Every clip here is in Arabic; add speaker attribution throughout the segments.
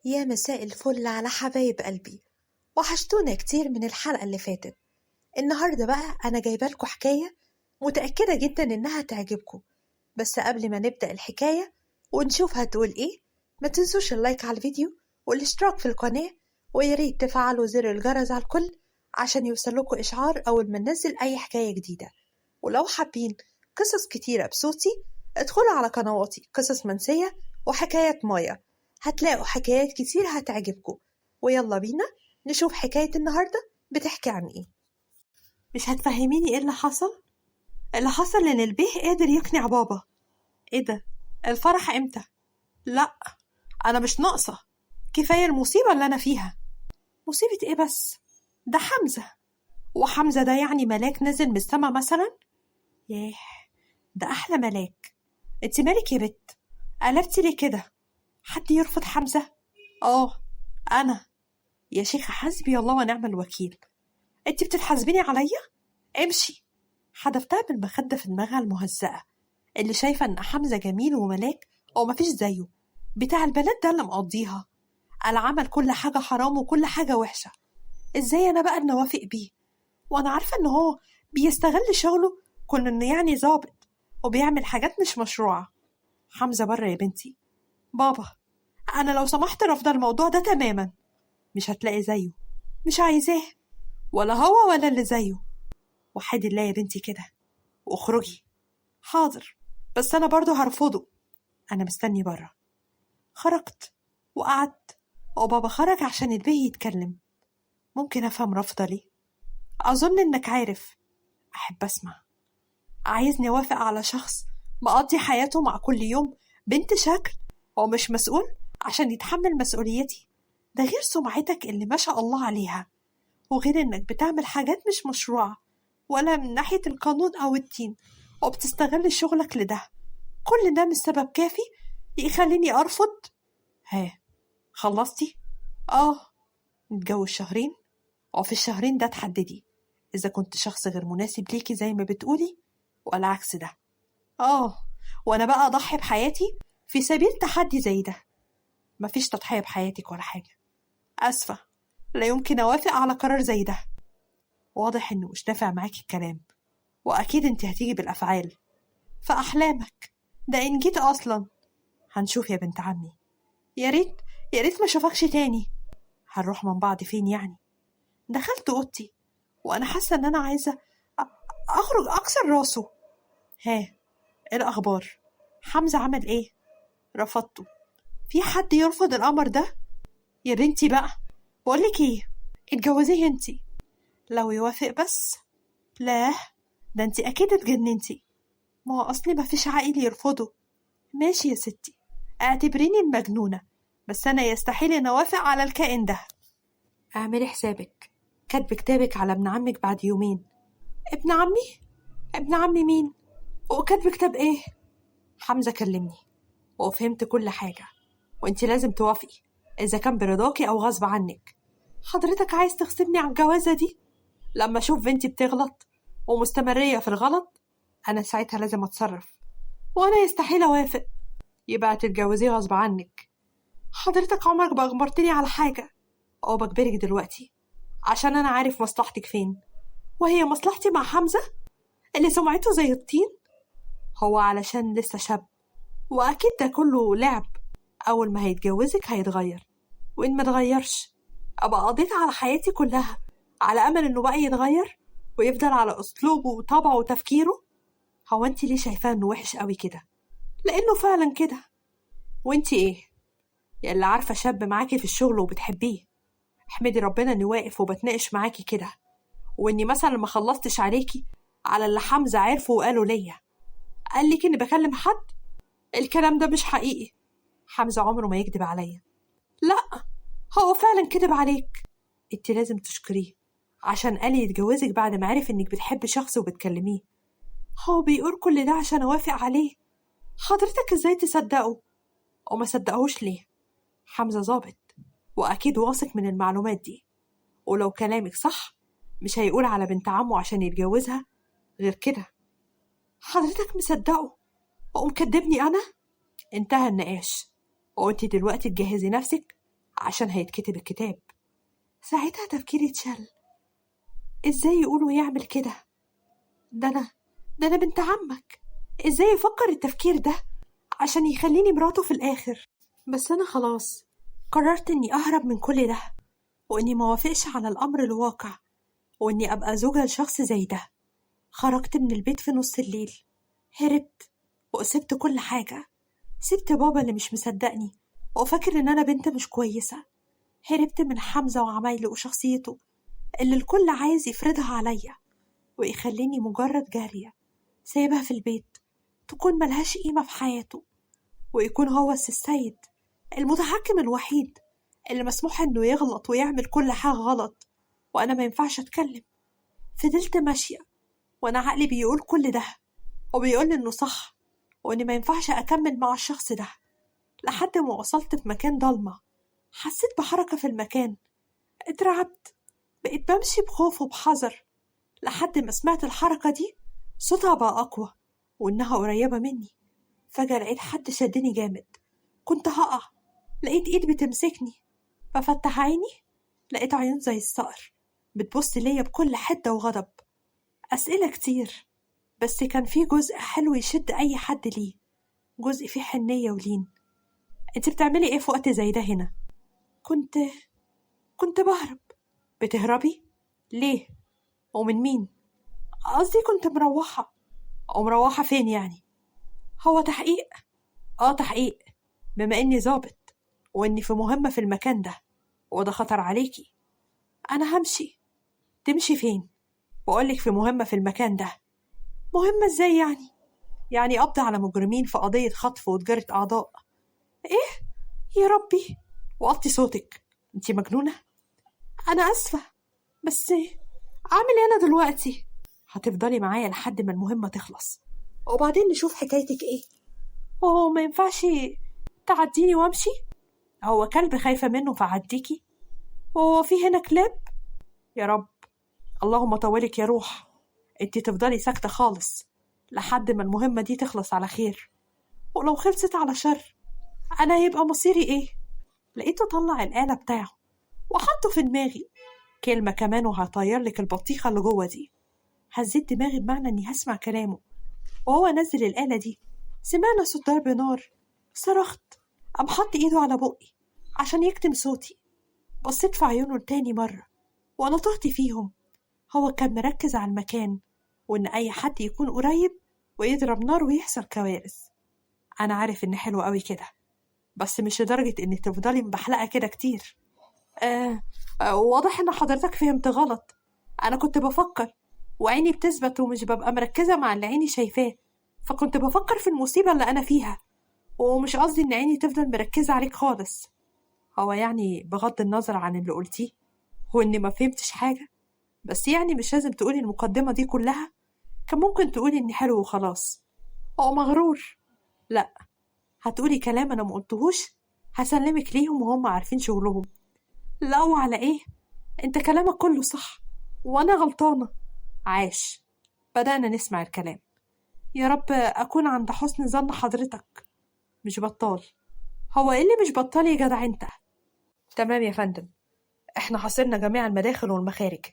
Speaker 1: يا مساء الفل على حبايب قلبي. وحشتونا كتير من الحلقة اللي فاتت. النهاردة بقى أنا جايبة لكم حكاية متأكدة جدا إنها تعجبكم. بس قبل ما نبدأ الحكاية ونشوف هتقول إيه، ما تنسوش اللايك على الفيديو والاشتراك في القناة، وياريت تفعلوا زر الجرس على الكل عشان يوصلكوا إشعار أول ما ننزل أي حكاية جديدة. ولو حابين قصص كتيرة بصوتي، ادخلوا على قنواتي قصص منسية وحكايات مايا، هتلاقوا حكايات كتير هتعجبكم. ويلا بينا نشوف حكاية النهاردة بتحكي عن ايه. مش هتفهميني ايه اللي حصل؟ اللي حصل ان البيه قادر يقنع بابا. ايه ده؟ الفرح امتى؟ لا، انا مش ناقصة، كفاية المصيبة اللي انا فيها. مصيبة ايه بس؟ ده حمزة. وحمزة ده يعني ملاك نزل من السما مثلا؟ ياه، ده احلى ملاك. انت مالك يا بت؟ قلبتي ليه كده؟ حد يرفض حمزة؟ انا. يا شيخة حسبي الله ونعم الوكيل. انت بتتحاسبيني عليا؟ امشي. حدفتها بالمخدة في دماغها المهزأة، اللي شايفة ان حمزة جميل وملاك او مفيش زيه، بتاع البنات ده اللي مقضيها. قال عمل كل حاجة حرام وكل حاجة وحشة، ازاي انا بقى اني اوافق بيه وانا عارفة ان هو بيستغل شغله، كون انه يعني ظابط وبيعمل حاجات مش مشروعة. حمزة بره يا بنتي. بابا، انا لو سمحت رافضة الموضوع ده تماما. مش هتلاقي زيه، مش عايزاه، ولا هو ولا اللي زيه. وحدي الله يا بنتي كده واخرجي. حاضر، بس انا برضو هرفضه. انا مستني بره. خرجت وقعدت، وبابا خرج عشان البيه يتكلم. ممكن افهم رفضه ليه؟ اظن انك عارف. احب اسمع. عايزني اوافق على شخص مقضي حياته مع كل يوم بنت شكل ومش مسؤول عشان يتحمل مسؤوليتي؟ ده غير سمعتك اللي ما شاء الله عليها، وغير انك بتعمل حاجات مش مشروعة ولا من ناحية القانون او الدين، وبتستغل شغلك لده. كل ده مش سبب كافي يخليني ارفض؟ ها، خلصتي؟ نتجوز شهرين، وفي الشهرين ده تحددي اذا كنت شخص غير مناسب ليكي زي ما بتقولي ولا عكس ده. وانا بقى اضحي بحياتي في سبيل تحدي زي ده؟ مفيش تضحية بحياتك ولا حاجة. اسفة، لا يمكن اوافق على قرار زي ده. واضح انه مش نافع معاكي الكلام، واكيد انت هتيجي بالافعال في احلامك، ده ان جيت اصلا. هنشوف يا بنت عمي. يا ريت يا ريت ما اشوفكش تاني. هنروح من بعض فين يعني؟ دخلت اوضتي وانا حاسه ان انا عايزه اخرج اكسر راسه. ها، ايه الاخبار؟ حمزه عمل ايه؟ رفضته. في حد يرفض القمر ده؟ يا بنتي بقى، بقولك ايه، اتجوزيه انتي لو يوافق بس. لا، ده انتي اكيد اتجننتي. ما هو اصلي مفيش عاقل يرفضه. ماشي يا ستي، اعتبريني المجنونة، بس انا يستحيل ان اوافق على الكائن ده. اعملي حسابك كاتب كتابك على ابن عمك بعد يومين. ابن عمي؟ ابن عمي مين؟ وكاتب كتاب ايه؟ حمزة كلمني وفهمت كل حاجة، وانتي لازم توافقي اذا كان برضاكي او غصب عنك. حضرتك عايز تغصبني على الجوازة دي؟ لما اشوف بنتي بتغلط ومستمرية في الغلط، انا ساعتها لازم اتصرف، وانا يستحيل اوافق. يبقى تتجوزيه غصب عنك. حضرتك عمرك ما اجبرتني على حاجة، او بجبرك دلوقتي عشان انا عارف مصلحتك فين، وهي مصلحتي مع حمزة اللي سمعته زي الطين. هو علشان لسه شاب، واكيد ده كله لعب. اول ما هيتجوزك هيتغير، وان ما اتغيرش ابقى قضيت على حياتي كلها على امل انه بقى يتغير ويفضل على اسلوبه وطبعه وتفكيره. هو انت ليه شايفاه انه وحش قوي كده؟ لانه فعلا كده. وانت ايه يا اللي عارفه شاب معاكي في الشغل وبتحبيه؟ احمدي ربنا اني واقف وبتناقش معاكي كده، واني مثلا ما خلصتش عليكي على اللي حمزه عرفه وقاله ليا. قال لك اني بكلم حد؟ الكلام ده مش حقيقي. حمزه عمره ما يكذب عليا. لا، هو فعلا كذب عليك. انت لازم تشكريه عشان قال يتجوزك بعد ما عرف انك بتحب شخص وبتكلميه. هو بيقول كل ده عشان اوافق عليه. حضرتك ازاي تصدقه وما صدقهوش ليه؟ حمزة ظابط واكيد واثق من المعلومات دي، ولو كلامك صح مش هيقول على بنت عمه عشان يتجوزها غير كده. حضرتك مصدقه ومكدبني انا؟ انتهى النقاش، وانتي دلوقتي تجهزي نفسك عشان هيتكتب الكتاب. ساعتها تفكيري اتشل. ازاي يقولوا يعمل كده؟ ده أنا بنت عمك. ازاي يفكر التفكير ده عشان يخليني مراته في الآخر؟ بس أنا خلاص قررت إني أهرب من كل ده، وإني موافقش على الأمر الواقع، وإني أبقى زوجة لشخص زي ده. خرجت من البيت في نص الليل، هربت وسبت كل حاجة. سبت بابا اللي مش مصدقني وفاكر إن أنا بنت مش كويسة. هربت من حمزة وعمايله وشخصيته اللي الكل عايز يفرضها عليا ويخليني مجرد جارية سايبها في البيت تكون ملهاش قيمة في حياته، ويكون هو السيد المتحكم الوحيد اللي مسموح إنه يغلط ويعمل كل حاجة غلط، وأنا ما ينفعش أتكلم. فضلت ماشية وأنا عقلي بيقول كل ده، وبيقول إنه صح وإني ما ينفعش أكمل مع الشخص ده، لحد ما وصلت في مكان ضلمة. حسيت بحركة في المكان، اترعبت، بقيت بمشي بخوف وبحذر لحد ما سمعت الحركة دي صوتها بقى أقوى وإنها قريبة مني. فجأة لقيت حد شدني جامد، كنت هقع. لقيت إيد بتمسكني، بفتح عيني لقيت عيون زي الصقر بتبص ليا بكل حدة وغضب. أسئلة كتير، بس كان في جزء حلو يشد أي حد ليه، جزء فيه حنية ولين. انت بتعملي ايه في وقت زي ده هنا؟ كنت بهرب. بتهربي؟ ليه؟ ومن مين؟ قصدي كنت مروحة. ومروحة فين يعني؟ هو تحقيق؟ تحقيق، بما اني ظابط واني في مهمة في المكان ده وده خطر عليكي. انا همشي. تمشي فين؟ بقولك في مهمة في المكان ده. مهمة ازاي يعني؟ يعني قبض على مجرمين في قضية خطف وتجارة أعضاء. ايه؟ يا ربي، وطي صوتك، انتي مجنونة؟ أنا أسفة، بس عامل ايه أنا دلوقتي؟ هتفضلي معايا لحد ما المهمة تخلص وبعدين نشوف حكايتك ايه. ما ينفعش تعديني وامشي؟ هو كلب خايفة منه فعديكي؟ في هنا كلاب؟ يا رب، اللهم طولك يا روح. انتي تفضلي ساكتة خالص لحد ما المهمة دي تخلص على خير، ولو خلصت على شر أنا هيبقى مصيري ايه؟ لقيته طلع الآلة بتاعه وحطه في دماغي. كلمة كمان وهطيرلك البطيخة اللي جوه دي. هزيت دماغي بمعنى إني هسمع كلامه، وهو نزل الآلة دي سمعنا صوت ضرب نار. صرخت، قام حط إيده على بقي عشان يكتم صوتي. بصيت في عيونه تاني مرة وأنا طهت فيهم. هو كان مركز على المكان وإن أي حد يكون قريب ويضرب نار ويحصل كوارث. أنا عارف إن حلو قوي كده، بس مش لدرجة إنك تفضلي مبحلقة كده كتير. واضح إن حضرتك فهمت غلط. أنا كنت بفكر وعيني بتثبت ومش ببقى مركزة مع اللي عيني شايفاه، فكنت بفكر في المصيبة اللي أنا فيها، ومش قصدي إن عيني تفضل مركزة عليك خالص. هو يعني بغض النظر عن اللي قلتيه هو إني ما فهمتش حاجة، بس يعني مش لازم تقولي المقدمة دي كلها. كان ممكن تقولي إني حلو وخلاص. هو مغرور؟ لأ، هتقولي كلام أنا ما قلتهوش هسلمك ليهم وهم عارفين شغلهم. لا، وعلى إيه؟ أنت كلامك كله صح وأنا غلطانة. عاش، بدأنا نسمع الكلام. يا رب أكون عند حسن ظن حضرتك. مش بطال. هو إيه اللي مش بطال يا جدع أنت؟ تمام يا فندم، إحنا حاصرنا جميع المداخل والمخارج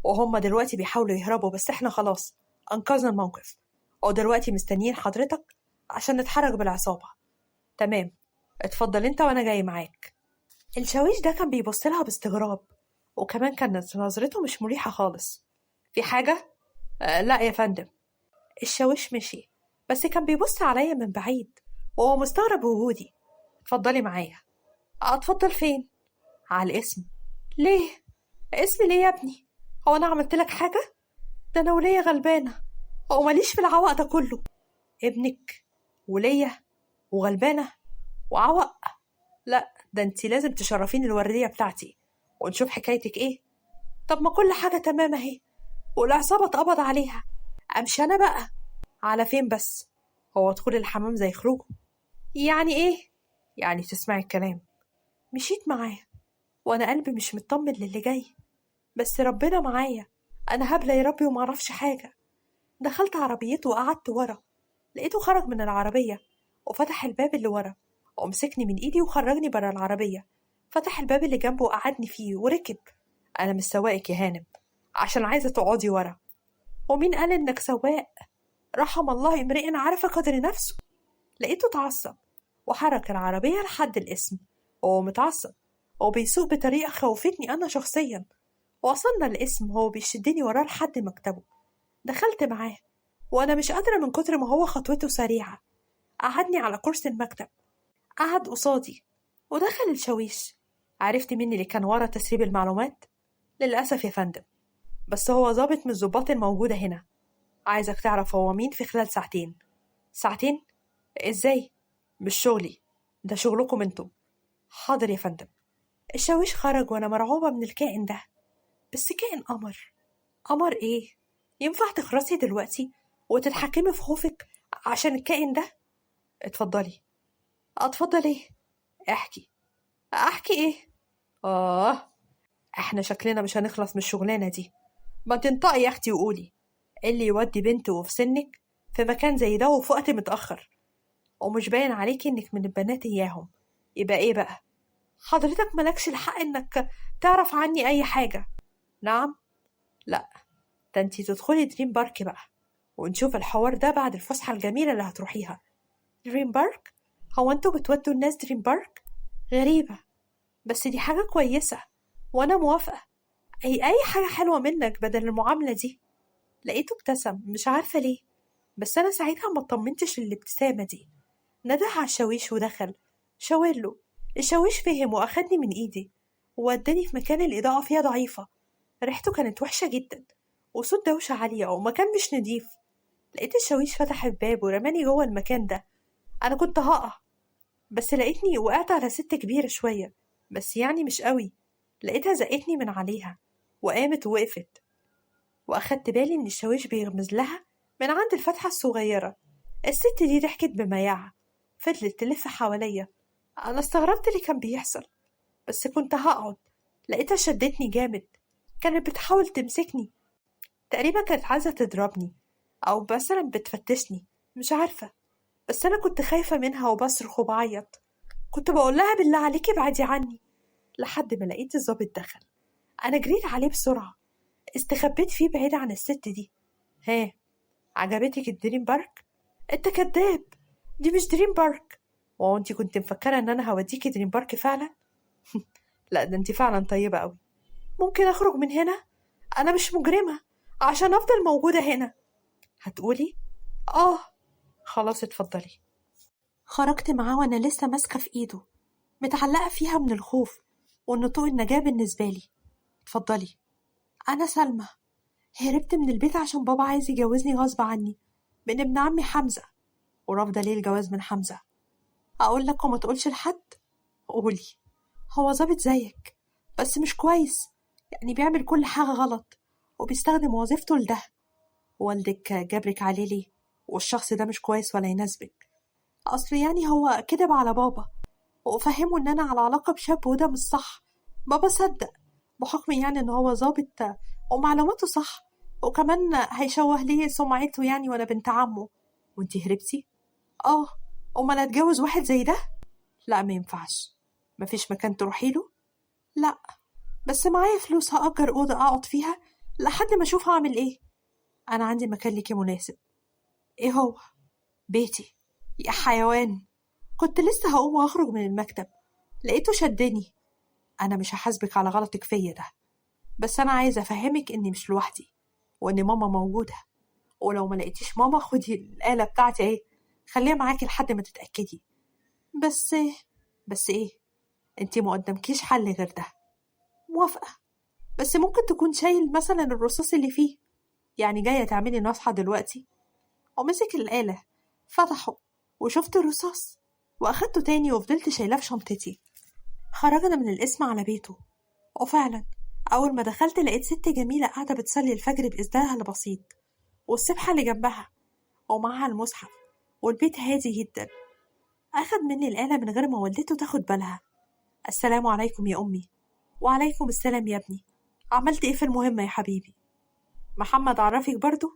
Speaker 1: وهم دلوقتي بيحاولوا يهربوا، بس إحنا خلاص أنقذنا الموقف ودلوقتي مستنيين حضرتك عشان نتحرك بالعصابة. تمام، اتفضل أنت وأنا جاي معاك. الشاويش ده كان بيبص لها باستغراب، وكمان كانت نظرته مش مريحة خالص. في حاجة؟ لا يا فندم. الشاويش مشي، بس كان بيبص عليا من بعيد وهو مستغرب وجودي. اتفضلي معايا. اتفضل فين؟ على الاسم. ليه؟ اسم ليه يا ابني؟ هو انا عملت لك حاجة؟ ده انا ولية غلبانة وماليش في العوق ده كله. ابنك ولية وغلبانة وعوق؟ لا، ده انتي لازم تشرفين الوردية بتاعتي ونشوف حكايتك ايه. طب ما كل حاجة تمام اهي والعصابة اتقبض عليها، امشي انا بقى. على فين بس؟ هو دخول الحمام زي خروجه؟ يعني ايه؟ يعني تسمعي الكلام. مشيت معاه وانا قلبي مش مطمن للي جاي، بس ربنا معايا، انا هبلة يا ربي ومعرفش حاجة. دخلت عربيته وقعدت ورا، لقيته خرج من العربية وفتح الباب اللي ورا ومسكني من ايدي وخرجني برا العربية، فتح الباب اللي جنبه وقعدني فيه وركب. أنا مش سواقك يا هانم، عشان عايزة تقعدي ورا. ومين قال إنك سواق؟ رحم الله امرئ عرف قدر نفسه. لقيته اتعصب وحرك العربية لحد الاسم وهو متعصب وبيسوق بطريقة خوفتني أنا شخصيا. وصلنا الاسم وهو بيشدني وراه لحد مكتبه. دخلت معاه وأنا مش قادرة من كتر ما هو خطوته سريعة. قعدني على كرسي المكتب، قعد قصادي ودخل الشاويش. عرفت مين اللي كان ورا تسريب المعلومات؟ للأسف يا فندم، بس هو ضابط من الضباط الموجودة هنا. عايزك تعرف هو مين في خلال ساعتين. ساعتين؟ ازاي؟ مش شغلي، ده شغلكم انتم. حاضر يا فندم. الشاويش خرج وانا مرعوبة من الكائن ده. بس كائن قمر. قمر ايه؟ ينفع تخرسي دلوقتي وتتحكمي في خوفك عشان الكائن ده؟ اتفضلي. اتفضل ايه؟ احكي ايه؟ احنا شكلنا مش هنخلص من الشغلانة دي. ما تنطقي يا اختي وقولي ايه اللي يودي بنت وفي سنك في مكان زي ده وفي وقت متأخر، ومش باين عليكي انك من البنات اياهم. يبقى ايه بقى؟ حضرتك ملكش الحق انك تعرف عني اي حاجة. نعم؟ لا، ده انتي تدخلي دريم بارك بقى ونشوف الحوار ده بعد الفسحة الجميلة اللي هتروحيها. دريم بارك؟ هو انتوا بتودوا الناس دريم بارك؟ غريبة، بس دي حاجة كويسة وانا موافقة. اي حاجة حلوة منك بدل المعاملة دي. لقيته ابتسم مش عارفة ليه، بس انا ساعتها ما اطمنتش للابتسامة دي. نده على الشاويش ودخل شاورله. الشاويش فهم واخدني من ايدي ووداني في مكان الاضاءة فيها ضعيفة. ريحته كانت وحشة جدا وصوت دوشة عالية ومكان مش نضيف. لقيت الشاويش فتح الباب ورماني جوه المكان ده. انا كنت هقع، بس لقيتني وقعت على ست كبيرة شوية، بس يعني مش قوي. لقيتها زقتني من عليها وقامت ووقفت، وأخدت بالي إن الشاويش بيغمز لها من عند الفتحة الصغيرة. الست دي ضحكت بمياعة، فضلت تلف حواليا. أنا استغربت اللي كان بيحصل، بس كنت هقعد. لقيتها شدتني جامد، كانت بتحاول تمسكني. تقريبا كانت عايزة تضربني أو مثلا بتفتشني، مش عارفة. بس أنا كنت خايفة منها وبصرخ وبعيط. كنت بقولها بالله عليكي ابعدي عني، لحد ما لقيت الظابط دخل. أنا جريت عليه بسرعة، استخبيت فيه بعيد عن الست دي. ها، عجبتك الدريم بارك؟ انت كداب، دي مش دريم بارك. وهو انت كنت مفكرة ان انا هوديكي دريم بارك فعلا؟ لا، ده انت فعلا طيبة قوي. ممكن اخرج من هنا؟ انا مش مجرمة عشان افضل موجودة هنا. هتقولي اه؟ خلاص اتفضلي. خرجت معاه وانا لسه ماسكة في ايده، متعلقة فيها من الخوف والنطوق النجاة بالنسبة لي. اتفضلي. انا سلمى، هربت من البيت عشان بابا عايز يجوزني غصب عني من ابن عمي حمزة، ورافضة ليه الجواز من حمزة. أقول لك وما تقولش لحد؟ قولي. هو ظابط زيك بس مش كويس، يعني بيعمل كل حاجة غلط وبيستخدم وظيفته لده. والدك جابرك عليه ليه؟ والشخص ده مش كويس ولا يناسبك. أصل يعني هو كدب على بابا وفهمه إن أنا على علاقة بشاب وده مش صح. بابا صدق بحكم يعني إن هو ظابط ومعلوماته صح، وكمان هيشوه ليه سمعته يعني وأنا بنت عمه. وانتي هربتي؟ اه. امال اتجوز واحد زي ده؟ لا، ما ينفعش. مفيش مكان تروحي له؟ لا، بس معايا فلوس هأجر أوضة أقعد فيها لحد ما أشوف هعمل إيه. أنا عندي مكان ليكي مناسب. إيه هو؟ بيتي يا حيوان. كنت لسه هقوم وأخرج من المكتب لقيته شدني. أنا مش هحاسبك على غلطك فيا ده، بس أنا عايزة أفهمك إني مش لوحدي وإن ماما موجودة. ولو ما لقيتيش ماما خدي الآلة بتاعتي أهي، خليها معاكي لحد ما تتأكدي. بس إيه؟ انتي مقدمكيش حل غير ده. موافقة، بس ممكن تكون شايل مثلا الرصاص اللي فيه، يعني جاية تعملي نصحة دلوقتي. ومسك الآلة فتحه وشفت الرصاص وأخدته تاني وفضلت شايلاه في شنطتي. خرجنا من القسم على بيته، وفعلا أول ما دخلت لقيت ست جميلة قاعدة بتصلي الفجر بإسدالها البسيط والسبحة اللي جنبها ومعها المصحف، والبيت هادي جدا. أخد مني الآلة من غير ما والدته تاخد بالها. السلام عليكم يا أمي. وعليكم السلام يا ابني. عملت إيه في المهمة يا حبيبي؟ محمد عرفك برضو؟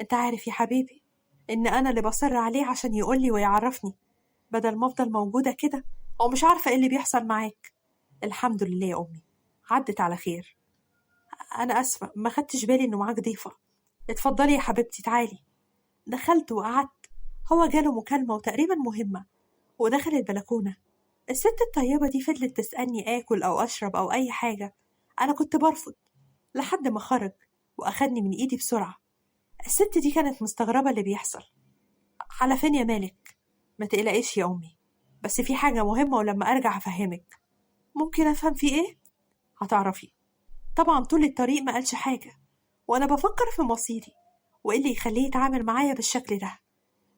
Speaker 1: أنت عارف يا حبيبي إن أنا اللي بصر عليه عشان يقولي ويعرفني، بدل ما أفضل موجودة كده ومش عارفة إيه اللي بيحصل معاك. الحمد لله يا أمي، عدت على خير. أنا أسفة، ما خدتش بالي إنه معاك ضيفة. اتفضلي يا حبيبتي تعالي. دخلت وقعدت. هو جاله مكالمة وتقريبا مهمة، ودخل البلكونة. الست الطيبة دي فضلت تسألني آكل أو أشرب أو أي حاجة. أنا كنت برفض لحد ما خرج وأخدني من إيدي بسرعة. الست دي كانت مستغربة اللي بيحصل. على فين يا مالك؟ ما تقلقيش يا أمي، بس في حاجة مهمة ولما أرجع أفهمك. ممكن أفهم في إيه؟ هتعرفي. طبعا طول الطريق ما قالش حاجة، وأنا بفكر في مصيري وإيه اللي يخليه يتعامل معايا بالشكل ده.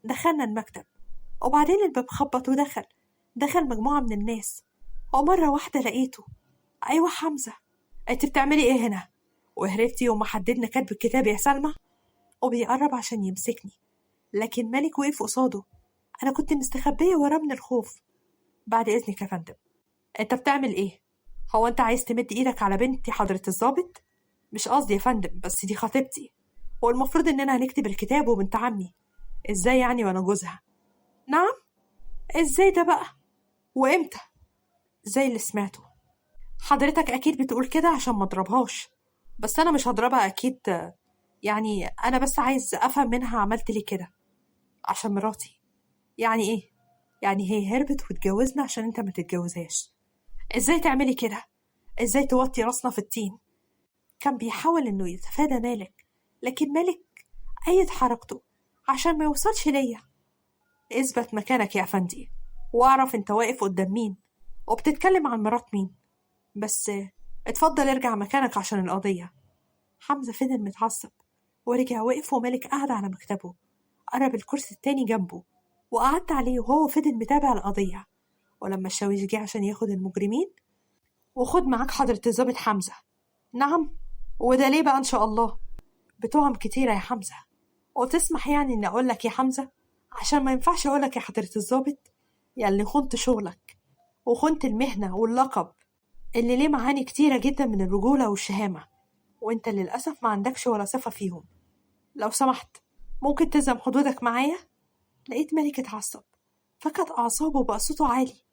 Speaker 1: دخلنا المكتب، وبعدين الباب خبط دخل مجموعة من الناس، ومرة واحدة لقيته. أيوة حمزة، أنت بتعملي إيه هنا؟ وهربتي يوم ما حددنا كاتب الكتاب يا سلمى؟ وبيقرب عشان يمسكني، لكن مالك وقف قصاده. أنا كنت مستخبية وراه من الخوف. بعد إذنك يا فندم. أنت بتعمل إيه؟ هو أنت عايز تمد إيدك على بنتي حضرة الضابط؟ مش قصدي يا فندم، بس دي خطيبتي، والمفروض إننا هنكتب الكتاب وبنت عمي. إزاي يعني وأنا جوزها؟ نعم؟ إزاي ده بقى؟ وإمتى؟ زي اللي سمعته. حضرتك أكيد بتقول كده عشان ما اضربهاش، بس أنا مش هضربها أكيد. يعني أنا بس عايز أفهم منها عملت لي كده. عشان مراتي. يعني إيه؟ يعني هي هربت واتجوزنا عشان أنت ما تتجوزهاش. إزاي تعملي كده؟ إزاي توطي راسنا في الطين؟ كان بيحاول إنه يتفادى مالك، لكن مالك أيد حركته عشان ما يوصلش ليا. اثبت مكانك يا أفندي، واعرف أنت واقف قدام مين وبتتكلم عن مرات مين. بس اتفضل ارجع مكانك عشان القضية. حمزة فضل متعصب ورجع وقف، ومالك قعد على مكتبه، قرب الكرسي التاني جنبه وقعدت عليه، وهو فضل متابع القضية. ولما الشاويش جه عشان ياخد المجرمين، وخد معاك حضرة الضابط حمزة. نعم؟ وده ليه بقى إن شاء الله؟ بتهم كتيرة يا حمزة. وتسمح يعني إني أقولك يا حمزة؟ عشان ما ينفعش أقولك يا حضرة الضابط، يعني خنت شغلك وخنت المهنة واللقب اللي ليه معاني كتيرة جدا من الرجولة والشهامة، وانت للأسف ما عندكش ولا صفة فيهم. لو سمحت، ممكن تلزم حدودك معايا؟ لقيت مالك اتعصب، فقد أعصابه وبقى صوته عالي.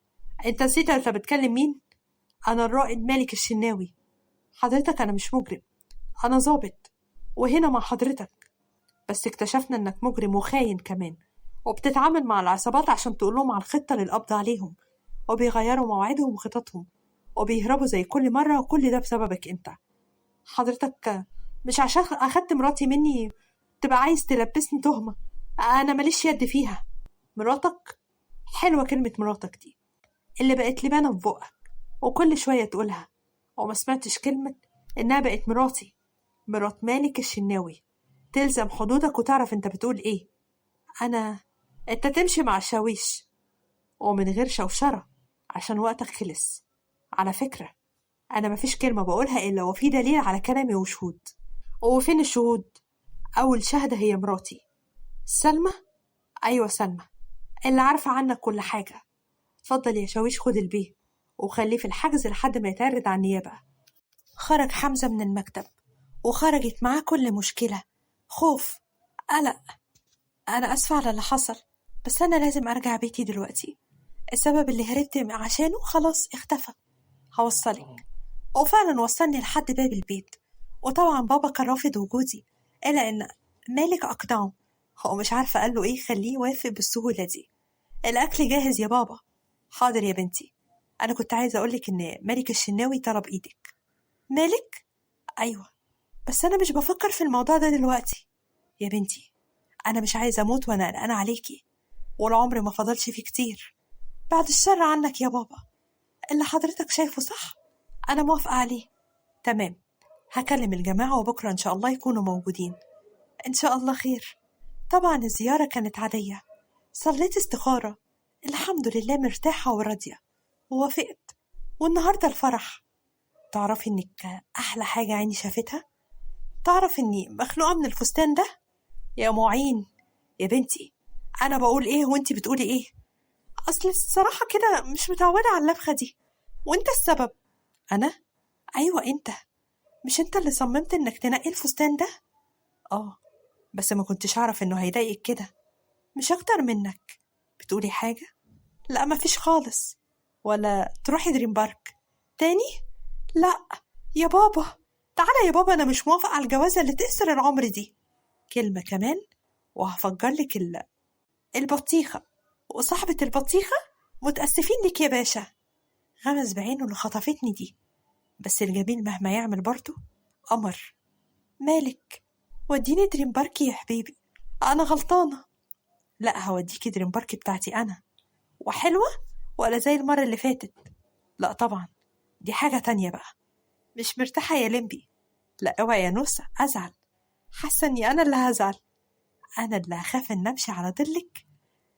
Speaker 1: انت نسيت انت بتكلم مين؟ أنا الرائد مالك الشناوي. حضرتك أنا مش مجرم، أنا ضابط وهنا مع حضرتك، بس اكتشفنا إنك مجرم وخاين كمان، وبتتعامل مع العصابات عشان تقولهم على الخطة للقبض عليهم، وبيغيروا مواعيدهم وخططهم، وبيهربوا زي كل مرة، وكل ده بسببك انت. حضرتك مش عشان أخدت مراتي مني تبقى عايز تلبسني تهمة أنا ماليش يد فيها. مراتك حلوة، كلمة مراتك دي اللي بقت لبانة في بقك وكل شوية تقولها، وما سمعتش كلمة إنها بقت مراتي، مرات مالك الشناوي. تلزم حدودك وتعرف انت بتقول ايه. انت تمشي مع الشاويش ومن غير شوشرة عشان وقتك خلص. على فكرة، أنا مفيش كلمة بقولها إلا وفي دليل على كلامي وشهود. وفين الشهود؟ أول شهادة هي مراتي سلمى. أيوة سلمى، اللي عارفة عنك كل حاجة. اتفضل يا شاويش، خد البيه وخليه في الحجز لحد ما يتعرض على النيابة. خرج حمزة من المكتب، وخرجت معاه كل مشكلة، خوف، قلق. أنا أسفة على اللي حصل، بس أنا لازم أرجع بيتي دلوقتي. السبب اللي هربت عشانه خلاص اختفى. هوصلك. وفعلا وصلني لحد باب البيت، وطبعا بابا كان رافض وجودي، إلا إن مالك أقنعه. هو مش عارفة قال له إيه خليه يوافق بالسهولة دي. الأكل جاهز يا بابا. حاضر يا بنتي. أنا كنت عايزة أقولك إن مالك الشناوي طلب إيدك. مالك؟ أيوة، بس أنا مش بفكر في الموضوع ده دلوقتي يا بنتي. أنا مش عايزة أموت وأنا قلقانة عليكي، والعمر ما فضلش فيه كتير. بعد الشر عنك يا بابا، اللي حضرتك شايفه صح، أنا موافقة عليه. تمام، هكلم الجماعة وبكرة إن شاء الله يكونوا موجودين. إن شاء الله خير. طبعا الزيارة كانت عادية، صليت استخارة، الحمد لله مرتاحة وراضية، ووافقت. والنهاردة الفرح. تعرفي إنك أحلى حاجة عيني شافتها؟ تعرف إني مخلوقة من الفستان ده؟ يا معين يا بنتي، أنا بقول إيه وإنتي بتقولي إيه؟ أصل الصراحة كده مش متعودة على اللبخة دي، وإنت السبب. أنا؟ أيوة أنت. مش أنت اللي صممت إنك تنقي الفستان ده؟ آه، بس ما كنتش أعرف إنه هيضايقك كده، مش أكتر منك. بتقولي حاجة؟ لا مفيش خالص. ولا تروحي دريم بارك؟ تاني؟ لا يا بابا، تعالى يا بابا، أنا مش موافق على الجوازة اللي تأثر العمر دي. كلمة كمان وهفجرلك البطيخة، وصاحبة البطيخة متأسفين لك يا باشا. غمز بعينه اللي خطفتني دي، بس الجميل مهما يعمل برضه قمر. مالك؟ وديني دريم بارك يا حبيبي، أنا غلطانة. لا، هوديكي دريم بارك بتاعتي أنا، وحلوة ولا زي المرة اللي فاتت؟ لا طبعا، دي حاجة تانية بقى. مش مرتاحة يا لمبي؟ لا اوعي يا نوسة أزعل، حاسة إني أنا اللي هزعل، أنا اللي هخاف إن أمشي على ضلك.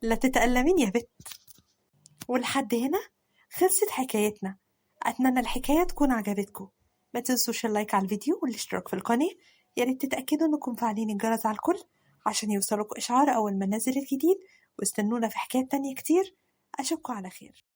Speaker 1: لا تتألمين يا بت. ولحد هنا خلصت حكايتنا. أتمنى الحكاية تكون عجبتكم. ما تنسوش اللايك على الفيديو والاشتراك في القناة. يا ريت تتأكدوا إنكم فاعلين الجرس على الكل عشان يوصلكوا إشعار أول ما ننزل الجديد. واستنونا في حكايات تانية كتير. أشوفكم على خير.